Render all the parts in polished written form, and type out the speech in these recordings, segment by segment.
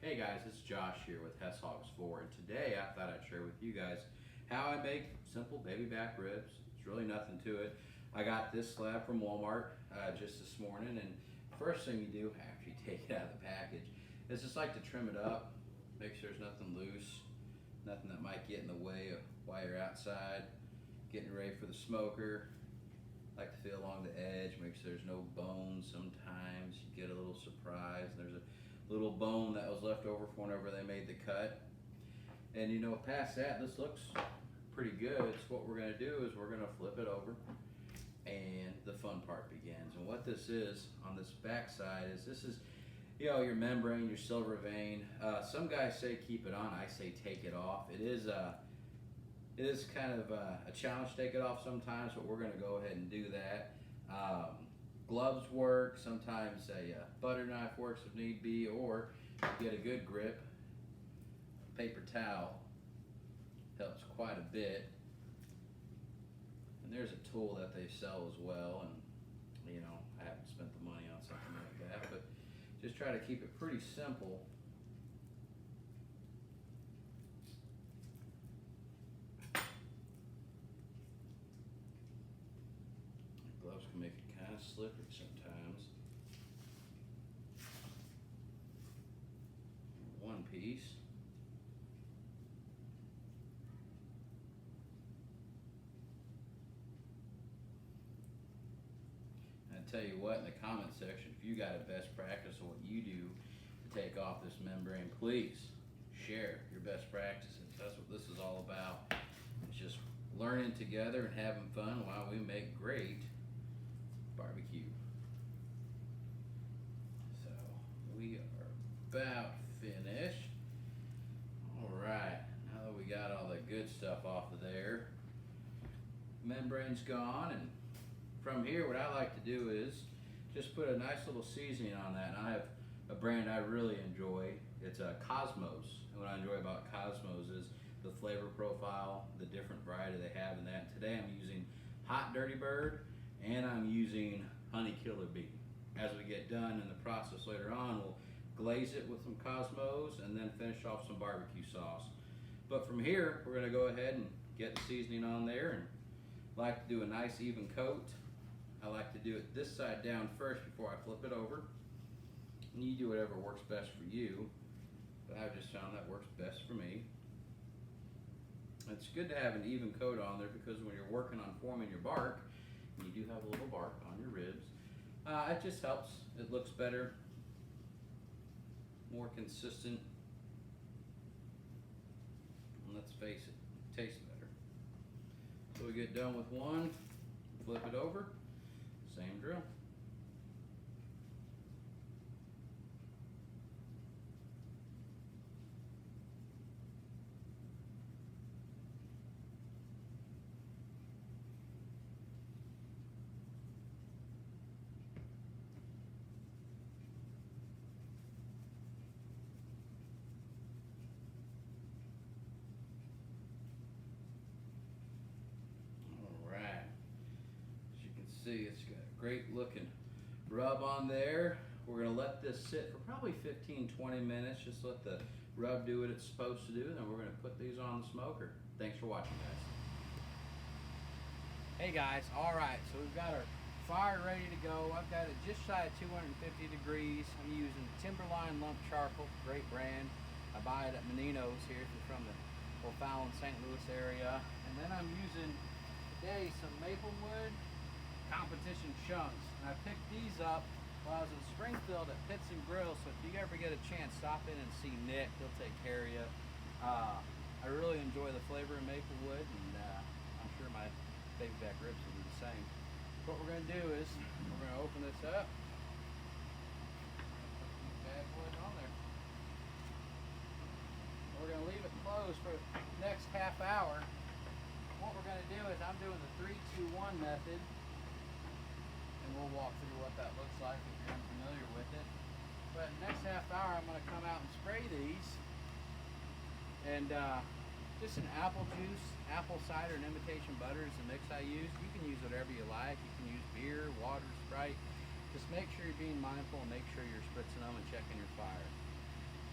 Hey guys, it's Josh here with Hess Hogs 4, and today I thought I'd share with you guys how I make simple baby back ribs. It's really nothing to it. I got this slab from Walmart just this morning, and first thing you do after you take it out of the package is just like to trim it up, make sure there's nothing loose, nothing that might get in the way of while you're outside, getting ready for the smoker. Like to feel along the edge, make sure there's no bones. Sometimes you get a little surprise and there's a little bone that was left over from whenever they made the cut. And you know, past that, this looks pretty good. So what we're gonna do is we're gonna flip it over and the fun part begins. And what this is on this back side is this is, you know, your membrane, your silver vein. Some guys say keep it on, I say take it off. It is kind of a challenge to take it off sometimes, but we're gonna go ahead and do that. Gloves work, sometimes a butter knife works if need be, or get a good grip. A paper towel helps quite a bit. And there's a tool that they sell as well, and you know, I haven't spent the money on something like that, but just try to keep it pretty simple. Gloves can make it kind of slippery sometimes. One piece. And I tell you what, in the comment section, if you got a best practice of what you do to take off this membrane, please share your best practices. That's what this is all about. It's just learning together and having fun while we make great barbecue. So we are about finished. All right, now that we got all the good stuff off of there, membrane's gone, and from here what I like to do is just put a nice little seasoning on that. And I have a brand I really enjoy. It's a Cosmos, and what I enjoy about Cosmos is the flavor profile, the different variety they have in that. Today I'm using Hot Dirty Bird, and I'm using Honey Killer Bee. As we get done in the process later on, we'll glaze it with some Cosmos and then finish off some barbecue sauce. But from here, we're gonna go ahead and get the seasoning on there, and like to do a nice even coat. I like to do it this side down first before I flip it over. And you do whatever works best for you, but I've just found that works best for me. It's good to have an even coat on there because when you're working on forming your bark, you do have a little bark on your ribs. It just helps. It looks better, more consistent, and let's face it, it tastes better. So we get done with one, flip it over, same drill. See, it's got a great looking rub on there. We're gonna let this sit for probably 15-20 minutes. Just let the rub do what it's supposed to do, and then we're gonna put these on the smoker. Thanks for watching, guys. Hey guys, all right, so we've got our fire ready to go. I've got it just shy of 250 degrees. I'm using Timberline Lump Charcoal, great brand. I buy it at Menino's here if you're from the O'Fallon, St. Louis area. And then I'm using today some Maplewood Competition chunks, and I picked these up while I was in Springfield at Pits and Grills. So if you ever get a chance, stop in and see Nick. He'll take care of you. I really enjoy the flavor of Maplewood, and I'm sure my baby back ribs will do the same. What we're going to do is we're going to open this up. Put these bad boys on there. We're going to leave it closed for the next half hour. What we're going to do is I'm doing the 3-2-1 method. And we'll walk through what that looks like if you're unfamiliar with it. But next half hour, I'm going to come out and spray these. And just an apple juice, apple cider, and imitation butter is the mix I use. You can use whatever you like. You can use beer, water, Sprite. Just make sure you're being mindful and make sure you're spritzing them and checking your fire.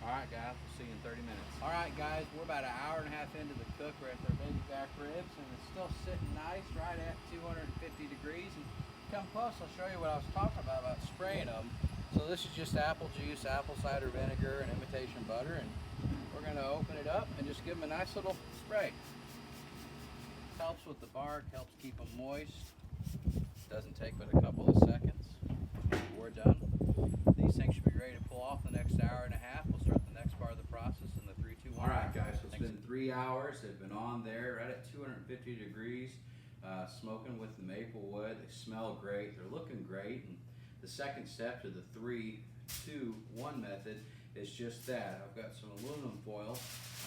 All right. right, guys, we'll see you in 30 minutes. All right, guys, we're about an hour and a half into the cook. We're at their baby back ribs, and it's still sitting nice right at 250 degrees. And come close, I'll show you what I was talking about spraying them. So this is just apple juice, apple cider vinegar, and imitation butter, and we're gonna open it up and just give them a nice little spray. Helps with the bark, helps keep them moist. Doesn't take but a couple of seconds. We're done. These things should be ready to pull off in the next hour and a half. We'll start the next part of the process in the 3, 2, 1. All right, guys, so it's been 3 hours. They've been on there right at 250 degrees, smoking with the maple wood. They smell great. They're looking great. And the second step to the 3, 2, 1 method is just that. I've got some aluminum foil.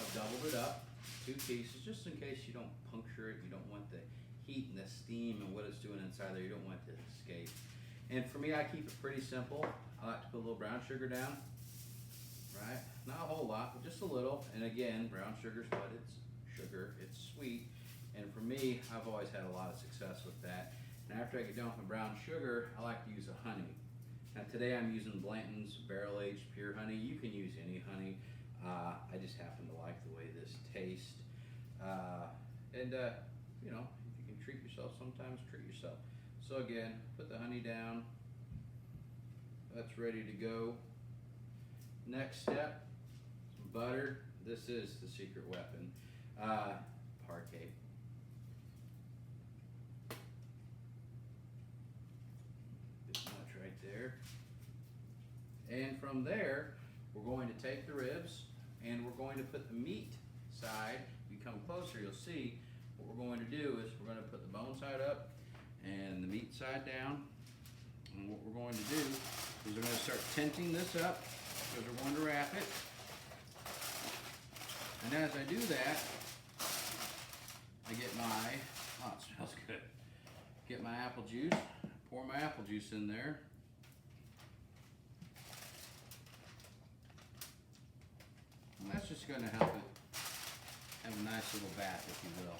I've doubled it up, 2 pieces, just in case you don't puncture it. You don't want the heat and the steam and what it's doing inside there. You don't want it to escape. And for me, I keep it pretty simple. I like to put a little brown sugar down, right? Not a whole lot, but just a little. And again, brown sugar's what? It's sugar, it's sweet. And for me, I've always had a lot of success with that. And after I get done with my brown sugar, I like to use a honey. Now today I'm using Blanton's Barrel Aged Pure Honey. You can use any honey. I just happen to like the way this tastes. You know, if you can treat yourself, sometimes treat yourself. So again, put the honey down. That's ready to go. Next step, some butter. This is the secret weapon. Parquet. This much right there. And from there, we're going to take the ribs and we're going to put the meat side. If you come closer, you'll see what we're going to do is we're going to put the bone side up and the meat side down. And what we're going to do is we're going to start tinting this up because we're going to wrap it. And as I do that, I get my, oh, it smells good. Get my apple juice, pour my apple juice in there. And that's just going to help it have a nice little bath, if you will.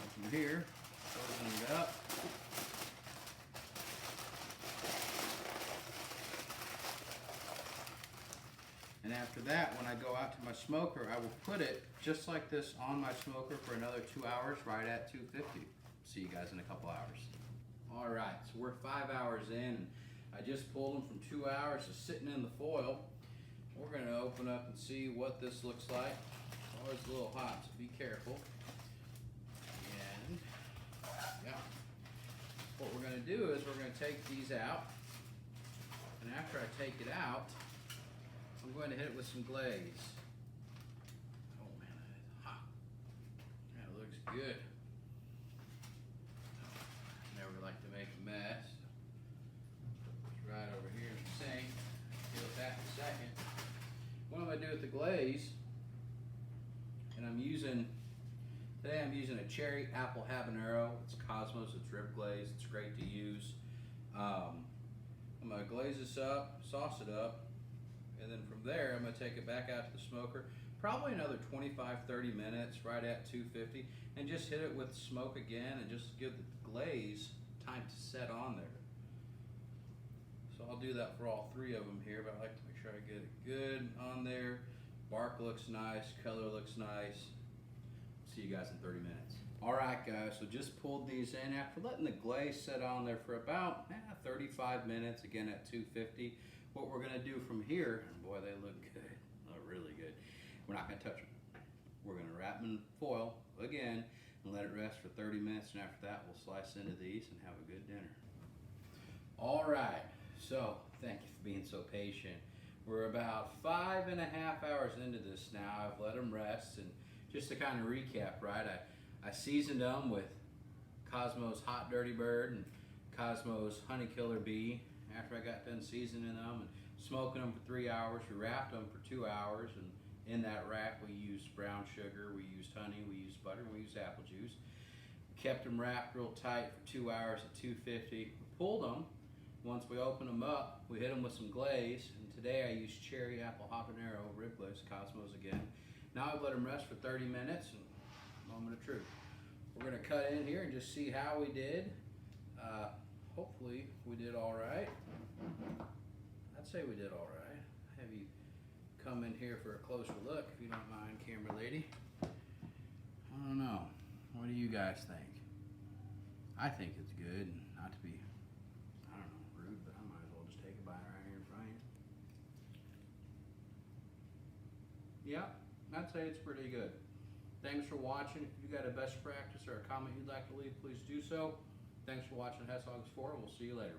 And from here, open it up. And after that, when I go out to my smoker, I will put it just like this on my smoker for another 2 hours, right at 250. See you guys in a couple hours. All right, so we're 5 hours in. And I just pulled them from 2 hours of sitting in the foil. We're gonna open up and see what this looks like. It's always a little hot, so be careful. And yeah, what we're gonna do is we're gonna take these out. And after I take it out, I'm going to hit it with some glaze. Oh man, that is hot. That looks good. Never like to make a mess. It's right over here in the sink. Deal with that in a second. What I'm going to do with the glaze, and today I'm using a cherry apple habanero. It's Cosmos, it's rib glaze. It's great to use. I'm going to glaze this up, sauce it up. And then from there, I'm going to take it back out to the smoker, probably another 25-30 minutes, right at 250, and just hit it with smoke again and just give the glaze time to set on there. So I'll do that for all 3 of them here, but I like to make sure I get it good on there. Bark looks nice, color looks nice. See you guys in 30 minutes. All right, guys, so just pulled these in after letting the glaze set on there for about 35 minutes, again at 250. What we're gonna do from here, boy, they look good, really good. We're not gonna touch them. We're gonna wrap them in foil again and let it rest for 30 minutes, and after that, we'll slice into these and have a good dinner. All right, so thank you for being so patient. We're about 5.5 hours into this now. I've let them rest, and just to kind of recap, right, I seasoned them with Cosmos Hot Dirty Bird and Cosmos Honey Killer Bee. After I got done seasoning them and smoking them for 3 hours, we wrapped them for 2 hours, and in that wrap we used brown sugar, we used honey, we used butter, and we used apple juice. We kept them wrapped real tight for 2 hours at 250. We pulled them. Once we opened them up, we hit them with some glaze, and today I used cherry apple habanero rib glaze, Cosmos again. Now I've let them rest for 30 minutes, and moment of truth. We're gonna cut in here and just see how we did. Hopefully we did all right. I'd say we did all right. Have you come come in here for a closer look, if you don't mind, camera lady. I don't know. What do you guys think? I think it's good. Not to be, I don't know, rude, but I might as well just take a bite right here in front of you. Yeah, I'd say it's pretty good. Thanks for watching. If you got a best practice or a comment you'd like to leave, please do so. Thanks for watching HessHogs 4, and we'll see you later.